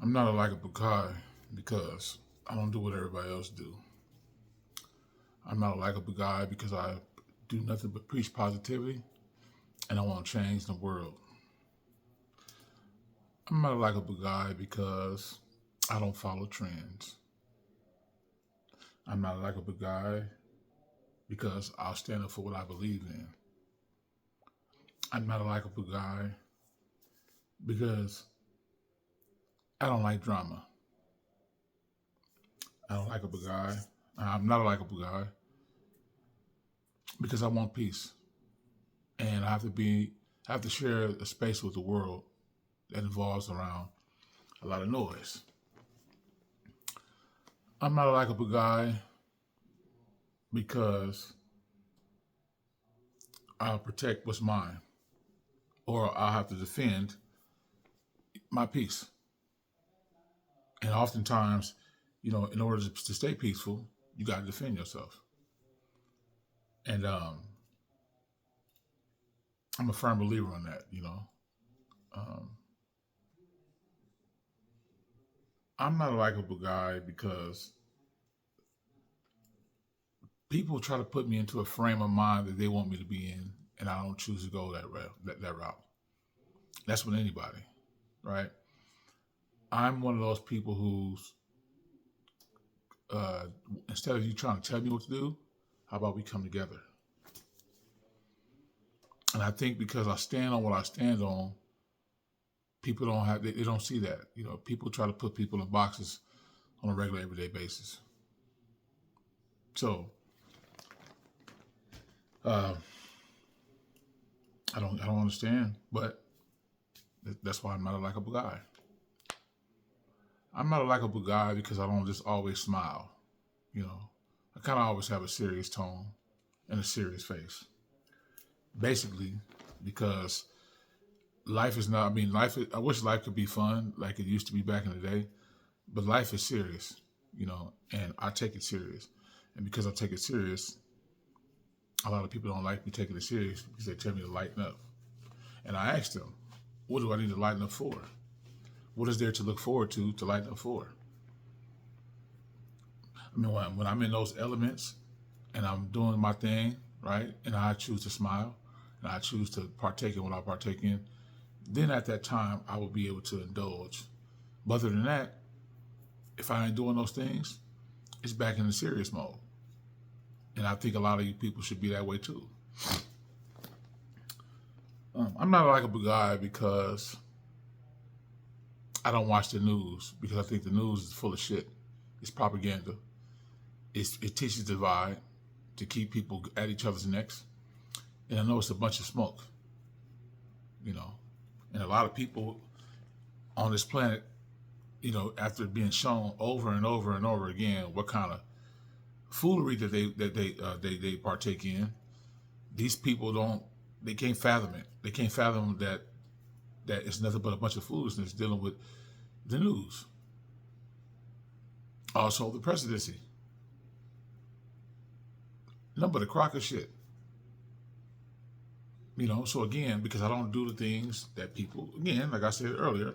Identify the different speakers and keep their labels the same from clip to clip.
Speaker 1: I'm not a likable guy because I don't do what everybody else do. I'm not a likable guy because I do nothing but preach positivity and I want to change the world. I'm not a likable guy because I don't follow trends. I'm not a likable guy because I'll stand up for what I believe in. I'm not a likable guy because I don't like drama. I don't like a guy. I'm not a likable guy because I want peace, and I have to share a space with the world that involves around a lot of noise. I'm not a likable guy because I'll protect what's mine, or I'll have to defend my peace. And oftentimes, in order to stay peaceful, you got to defend yourself. And I'm a firm believer in that. Um, I'm not a likable guy because people try to put me into a frame of mind that they want me to be in, and I don't choose to go that route. That route. That's with anybody, right? I'm one of those people who's uh, instead of you trying to tell me what to do, how about we come together? And I think because I stand on what I stand on, people don't have they don't see that. People try to put people in boxes on a regular everyday basis. So uh, I don't understand, but that's why I'm not a likable guy. I'm not a likable guy because I don't just always smile. You know, I kind of always have a serious tone and a serious face. Basically, because life is not. I mean, I wish life could be fun like it used to be back in the day, but life is serious. And I take it serious. And because I take it serious, a lot of people don't like me taking it serious because they tell me to lighten up. And I ask them, what do I need to lighten up for? What is there to look forward to lighten up for? I mean, when I'm in those elements and I'm doing my thing, right, and I choose to smile and I choose to partake in what I partake in, then at that time I will be able to indulge. But other than that, if I ain't doing those things, it's back in the serious mode. And I think a lot of you people should be that way too. I'm not a likable guy because I don't watch the news because I think the news is full of shit. It's propaganda. It teaches divide to keep people at each other's necks. And I know it's a bunch of smoke, you know. And a lot of people on this planet, after being shown over and over and over again what kind of foolery that they partake in, these people they can't fathom it. They can't fathom that it's nothing but a bunch of foolishness dealing with the news. Also, the presidency. Nothing but a crock of shit. So again, because I don't do the things that people, again, like I said earlier,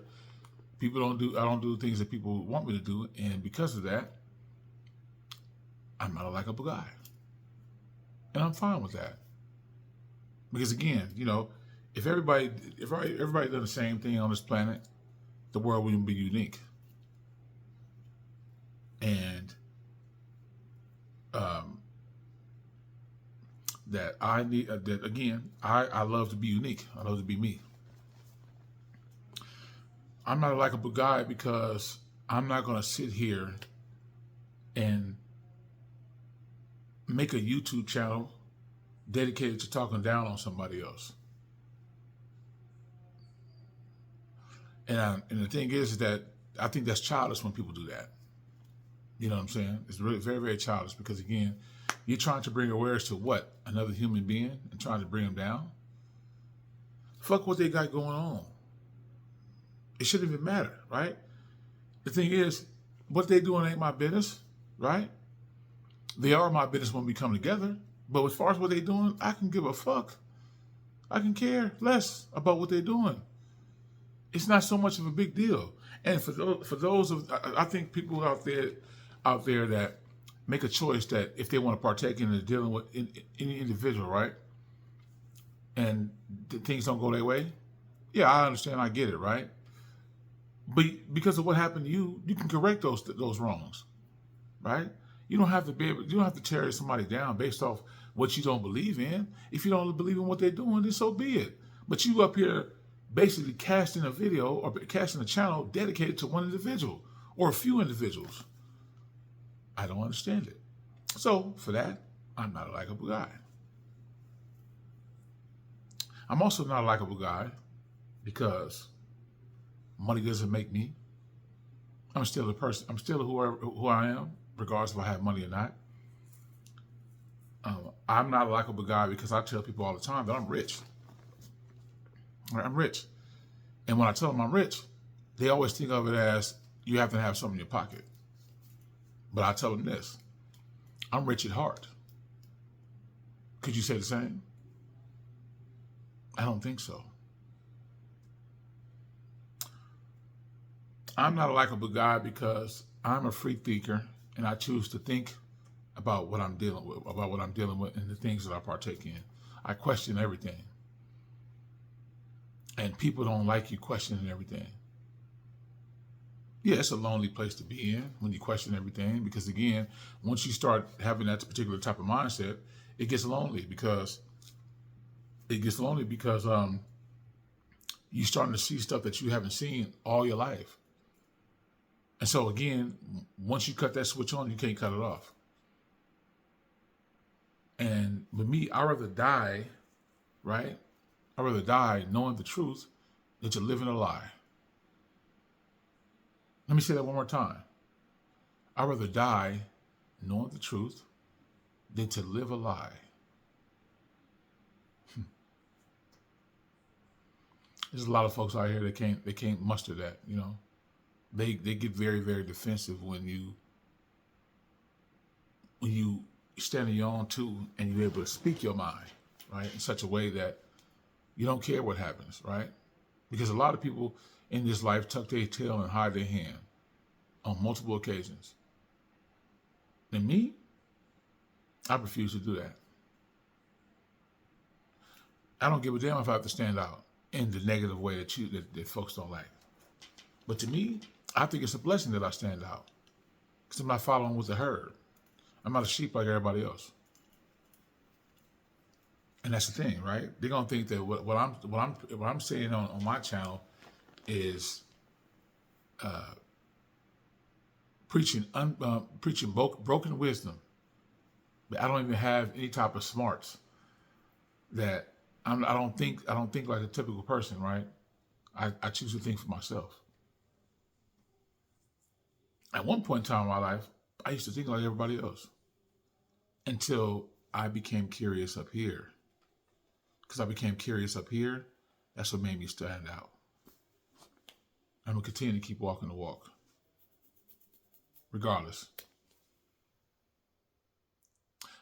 Speaker 1: I don't do the things that people want me to do. And because of that, I'm not a likable guy. And I'm fine with that. Because again, if everybody done the same thing on this planet, the world wouldn't be unique. And um, that I need that again. I love to be unique. I love to be me. I'm not a likable guy because I'm not going to sit here and make a YouTube channel dedicated to talking down on somebody else. And the thing is that I think that's childish when people do that. You know what I'm saying? It's really very, very childish because again, you're trying to bring awareness to what? Another human being and trying to bring them down? Fuck what they got going on. It shouldn't even matter, right? The thing is, what they doing ain't my business, right? They are my business when we come together. But as far as what they doing, I can give a fuck. I can care less about what they're doing. It's not so much of a big deal. And for those of, I think people out there that make a choice that if they want to partake in dealing with any individual, right, and things don't go their way, yeah, I understand, I get it, right. But because of what happened to you, you can correct those wrongs, right? You don't have to be able, you don't have to tear somebody down based off what you don't believe in. If you don't believe in what they're doing, then so be it. But you up here basically casting a video or casting a channel dedicated to one individual or a few individuals. I don't understand it. So for that, I'm not a likable guy. I'm also not a likable guy because money doesn't make me. I'm still a person. I'm still who I am, regardless if I have money or not. I'm not a likable guy because I tell people all the time that I'm rich. I'm rich. And when I tell them I'm rich, they always think of it as you have to have something in your pocket. But I tell them this, I'm rich at heart. Could you say the same? I don't think so. I'm not a likable guy because I'm a free thinker and I choose to think about what I'm dealing with, and the things that I partake in. I question everything. And people don't like you questioning everything. Yeah, it's a lonely place to be in when you question everything because, again, once you start having that particular type of mindset, it gets lonely because you're starting to see stuff that you haven't seen all your life. And so, again, once you cut that switch on, you can't cut it off. And with me, I'd rather die, right? I'd rather die knowing the truth than to live in a lie. Let me say that one more time. I'd rather die knowing the truth than to live a lie. There's a lot of folks out here that can't muster that, you know. They get very, very defensive when you stand on your own too and you're able to speak your mind, right, in such a way that you don't care what happens, right? Because a lot of people in this life tuck their tail and hide their hand on multiple occasions. And me, I refuse to do that. I don't give a damn if I have to stand out in the negative way that folks don't like. But to me, I think it's a blessing that I stand out because I'm not following with the herd. I'm not a sheep like everybody else. And that's the thing, right? They're gonna think that what I'm saying on my channel is preaching broken wisdom, but I don't even have any type of smarts that I don't think like a typical person, right? I choose to think for myself. At one point in time in my life, I used to think like everybody else until I became curious up here. Because I became curious up here, that's what made me stand out. I'm going to continue to keep walking the walk, regardless.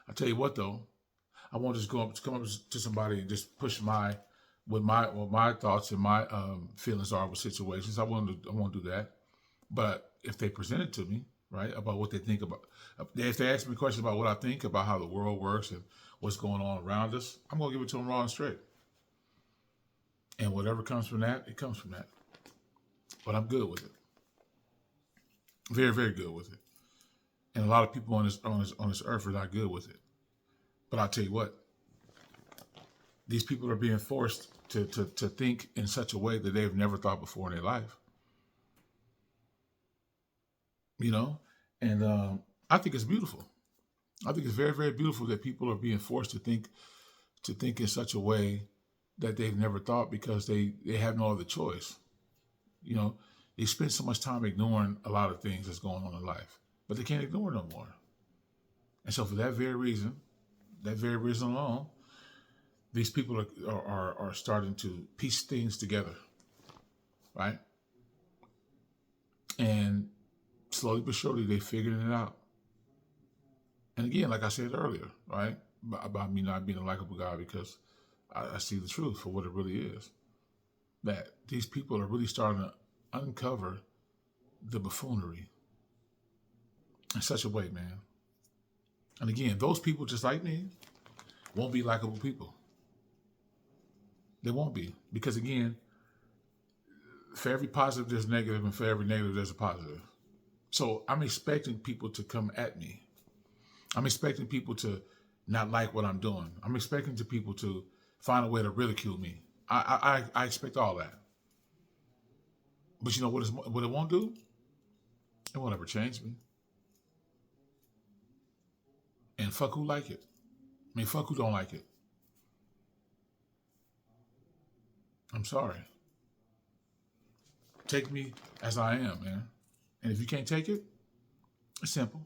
Speaker 1: I tell you what, though, I won't just come up to somebody and just push what my thoughts and my feelings are with situations. I won't do that. But if they present it to me, right, about what they think about, if they ask me questions about what I think about how the world works and what's going on around us, I'm going to give it to them raw and straight. And whatever comes from that, it comes from that. But I'm good with it. Very, very good with it. And a lot of people on this earth are not good with it. But I'll tell you what, these people are being forced to think in such a way that they've never thought before in their life. You know, and I think it's beautiful. I think it's very, very beautiful that people are being forced to think in such a way that they've never thought because they have no other choice. You know, they spend so much time ignoring a lot of things that's going on in life, but they can't ignore it no more. And so for that very reason alone, these people are starting to piece things together, right? And slowly but surely, they're figuring it out. And again, like I said earlier, right, about me not being a likable guy because I see the truth for what it really is. that these people are really starting to uncover the buffoonery in such a way, man. And again, those people just like me won't be likable people. They won't be. Because again, for every positive there's negative, and for every negative there's a positive. So I'm expecting people to come at me. I'm expecting people to not like what I'm doing. I'm expecting people to find a way to ridicule me. I expect all that. But you know what it won't do? It won't ever change me. And fuck who like it. I mean, fuck who don't like it. I'm sorry. Take me as I am, man. And if you can't take it, it's simple.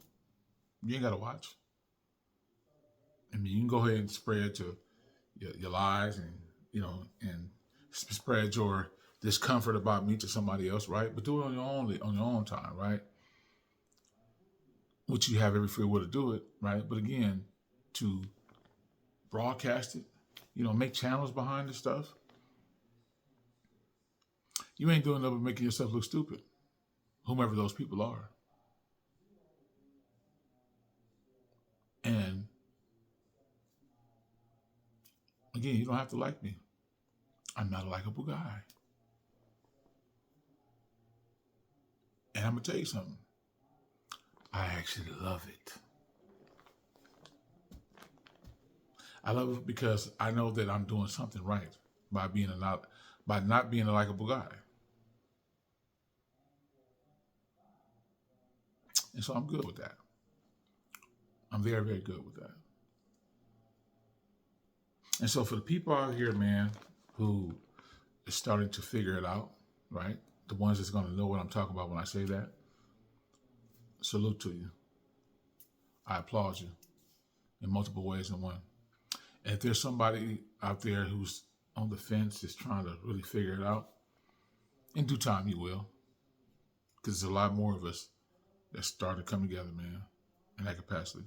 Speaker 1: You ain't got to watch. I mean, you can go ahead and spread your lies and, and spread your discomfort about me to somebody else, right? But do it on your own time, right? Which you have every free will to do it, right? But again, to broadcast it, make channels behind this stuff, you ain't doing nothing but making yourself look stupid, whomever those people are. And again, you don't have to like me. I'm not a likable guy. And I'm going to tell you something. I actually love it. I love it because I know that I'm doing something right by not being a likable guy. And so I'm good with that. I'm very, very good with that. And so for the people out here, man, who is starting to figure it out, right? The ones that's going to know what I'm talking about when I say that, salute to you. I applaud you in multiple ways in one. And if there's somebody out there who's on the fence, is trying to really figure it out, in due time you will. Because there's a lot more of us that start to come together, man, in that capacity.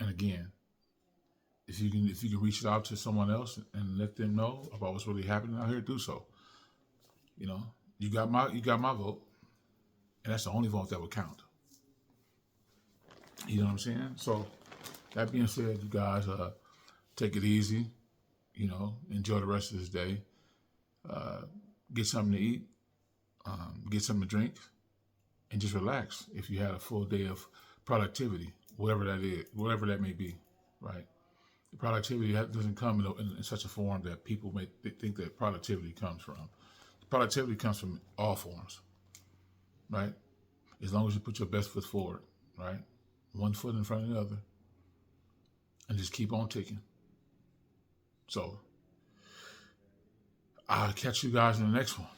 Speaker 1: And again, if you can reach out to someone else and let them know about what's really happening out here, do so. You got my vote, and that's the only vote that would count. You know what I'm saying? So that being said, you guys take it easy. Enjoy the rest of this day. Get something to eat, get something to drink, and just relax. If you had a full day of productivity, whatever that is, whatever that may be, right? The productivity doesn't come in such a form that people may think that productivity comes from. Productivity comes from all forms, right? As long as you put your best foot forward, right? One foot in front of the other, and just keep on ticking. So I'll catch you guys in the next one.